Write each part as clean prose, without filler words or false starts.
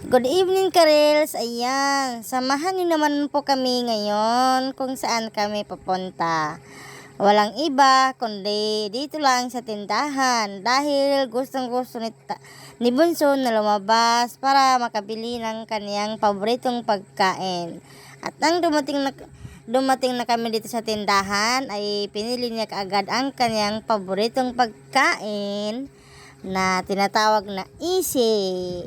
Good evening, Karels. Ayan, samahan niyo naman po kami ngayon kung saan kami papunta. Walang iba, kundi dito lang sa tindahan dahil gustong-gusto ni Bunso na lumabas para makabili ng kaniyang paboritong pagkain. At nang dumating na kami dito sa tindahan ay pinili niya kaagad ang kaniyang paboritong pagkain na tinatawag na Easy.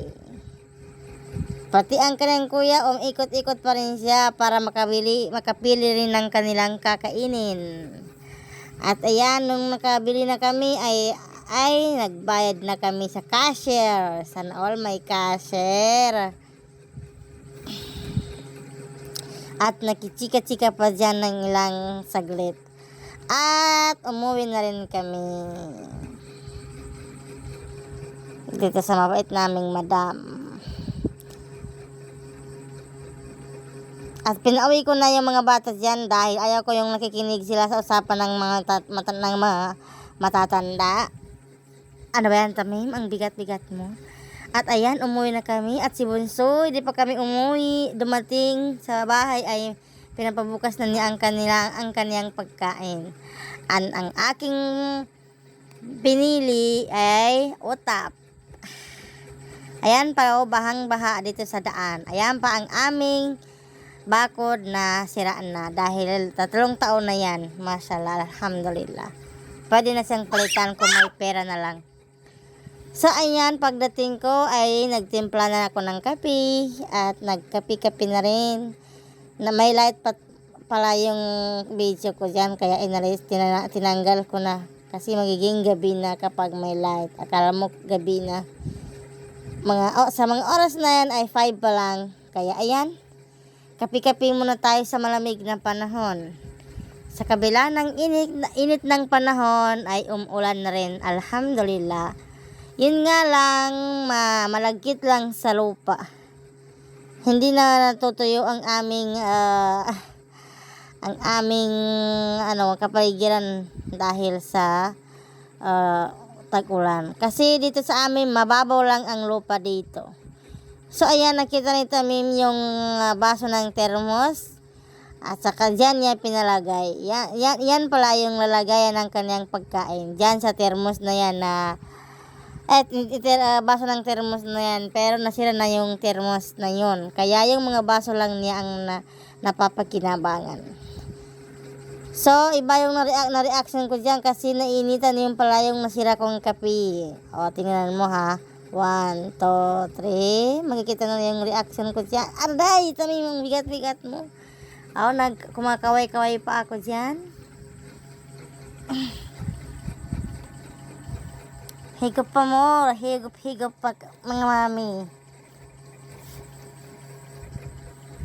Pati ang kanyang kuya, ikot-ikot pa rin siya para makapili rin ng kanilang kakainin. At ayan, nung nakabili na kami ay nagbayad na kami sa cashier. Sana all may cashier. At nakichika-chika pa dyan ng ilang saglit. At umuwi na rin kami. Dito sa mabait naming madam. At pinauwi ko na yung mga bata dyan dahil ayaw ko yung nakikinig sila sa usapan ng mga matatanda. Ano ba yan, Tamim? Ang bigat-bigat mo. At ayan, umuwi na kami. At si Bunso, hindi pa kami umuwi. Dumating sa bahay ay pinapabukas na niya ang kaniyang pagkain. Ang aking pinili ay utap. Ayan pa, bahang-baha dito sa daan. Ayan pa ang aming bakod na siraan na dahil 3 taon na yan. Mashallah, alhamdulillah. Pwede na siyang palitan kung may pera na lang. So ayan, pagdating ko ay nagtimpla na ako ng kape at nagkape-kape na rin. Na may light pala yung video ko dyan kaya tinanggal ko na kasi magiging gabi na kapag may light. Akala mo gabi na. Sa mga oras na yan ay 5 pa lang. Kaya ayan, kapi-kapi muna tayo sa malamig na panahon. Sa kabila ng init ng panahon ay umulan na rin. Alhamdulillah. Yun nga lang, malagkit lang sa lupa. Hindi na natutuyo ang aming kapaligiran dahil sa tag-ulan. Kasi dito sa amin, mababaw lang ang lupa dito. So ayan, nakita ni Tamim yung baso ng termos. At saka dyan niya pinalagay. Yan pala yung lalagayan ng kanyang pagkain. Dyan sa termos na yan na baso ng termos na yan. Pero nasira na yung termos na yun. Kaya yung mga baso lang niya ang napapakinabangan. So iba yung na-reaction ko dyan kasi nainitan yung pala yung nasira kong kape. O tingnan mo ha. 1, 2, 3. Makikita na yung reaction ko dyan. Aray, Tamim, yung bigat-bigat mo. Kumakaway-kaway pa ako dyan. Higop pa mo. Higop pa, mga mami.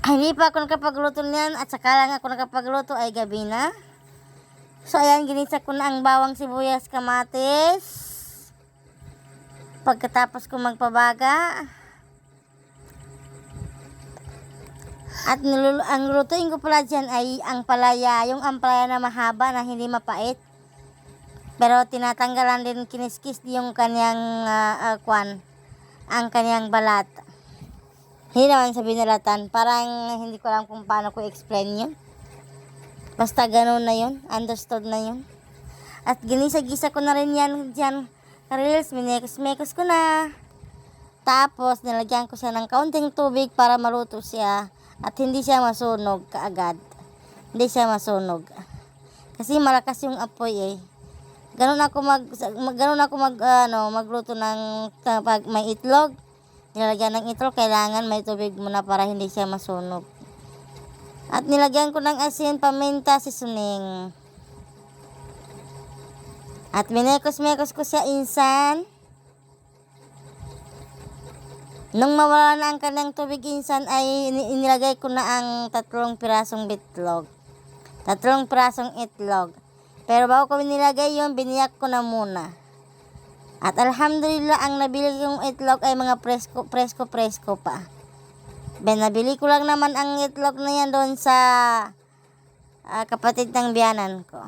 Hindi pa ako nakapagluto niyan. At saka lang ako nakapagluto ay gabi na. So ayan, ginisa ko na ang bawang sibuyas kamatis. Pagkatapos ko magpabaga at ang lutuin ko pala dyan ay ang palaya, yung ampalaya na mahaba na hindi mapait pero tinatanggalan din kiniskis yung kanyang ang kanyang balat. Hindi naman sa binalatan, parang hindi ko alam kung paano ko explain yun, basta ganun na yun, understood na yun. At ginisa-gisa ko na rin yan dyan, Karels, minekos-mekos ko na. Tapos, nilagyan ko siya ng kaunting tubig para maluto siya. At hindi siya masunog kaagad. Hindi siya masunog. Kasi malakas yung apoy eh. Ganun ako magluto ng pag may itlog. Nilagyan ng itlog, kailangan may tubig muna para hindi siya masunog. At nilagyan ko ng asin, paminta, seasoning. At minekos-mekos ko siya insan. Nung mawala na ang kanyang tubig insan ay inilagay ko na ang 3 pirasong bitlog. 3 pirasong itlog. Pero bago ko nilagay yun, biniyak ko na muna. At alhamdulillah, ang nabili kong itlog ay mga presko pa. Nabili ko lang naman ang itlog na yan doon sa kapatid ng biyanan ko.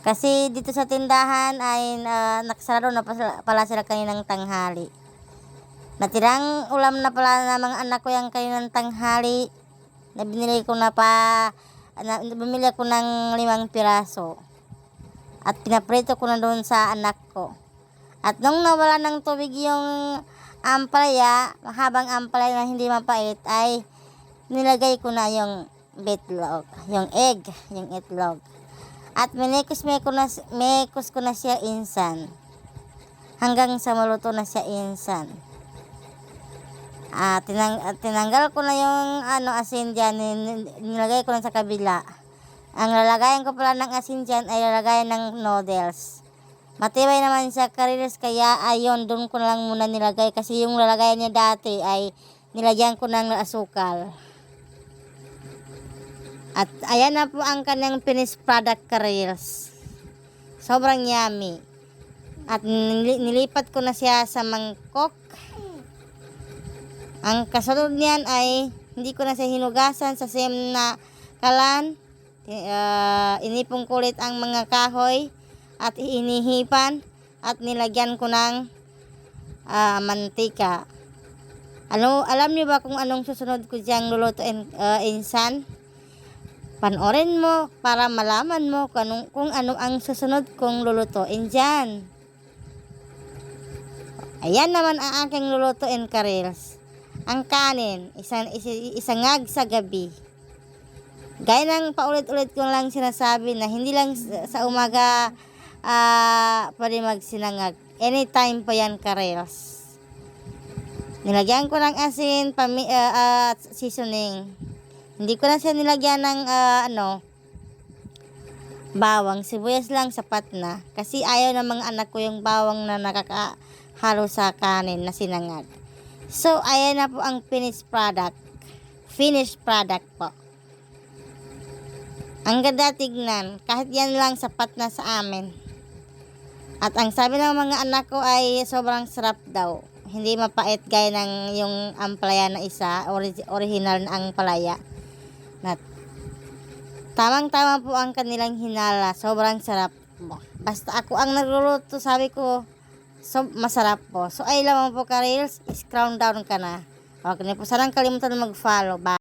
Kasi dito sa tindahan ay nakasarado na pala sila kaninang tanghali. Natirang ulam na pala na mga anak ko yung kaninang tanghali. Na binili ko na pa, bumili ako ng 5 piraso. At pinaprito ko na doon sa anak ko. At nung nawala ng tubig yung ampalaya, mahabang ampalaya na hindi mapait, ay nilagay ko na yung betlog, yung egg, yung itlog. At mekos ko na siya insan. Hanggang sa maluto na siya insan. Tinanggal ko na yung asin dyan, nilagay ko na sa kabila. Ang lalagayan ko pala ng asin dyan ay lalagayan ng noodles. Matibay naman siya kariles, kaya ayon, doon ko na lang muna nilagay. Kasi yung lalagayan niya dati ay nilagyan ko ng asukal. At ayan na po ang kanyang finished product kariles. Sobrang yummy. At nilipat ko na siya sa mangkok. Ang kasunod niyan ay hindi ko na siya hinugasan sa same na kalan. Inipong kulit ang mga kahoy at inihipan at nilagyan ko ng mantika. Alam niyo ba kung anong susunod ko diyang lulutuin insan? Panoorin mo para malaman mo kung ano ang susunod kong lulutuin dyan. Ayan naman ang aking lulutuin karils. Ang kanin, isangag sa gabi. Gaya ng paulit-ulit ko lang sinasabi na hindi lang sa umaga pwede magsinangag. Anytime pa yan karils. Nilagyan ko ng asin, seasoning. Hindi ko na siya nilagyan ng bawang. Sibuyas lang, sapat na. Kasi ayaw ng mga anak ko yung bawang na nakakahalo sa kanin na sinangag. So, ayan na po ang finished product. Finished product po. Ang ganda tignan. Kahit yan lang, sapat na sa amin. At ang sabi ng mga anak ko ay sobrang sarap daw. Hindi mapait gaya ng yung ampalaya na isa. Original na ang palaya. Tamang-tama po ang kanilang hinala. Sobrang sarap po. Basta ako ang nagluluto, sabi ko, masarap po. So, ay lamang po ka-reels, is crown down ka na. Huwag niyo po sanang kalimutan mag-follow. Bye.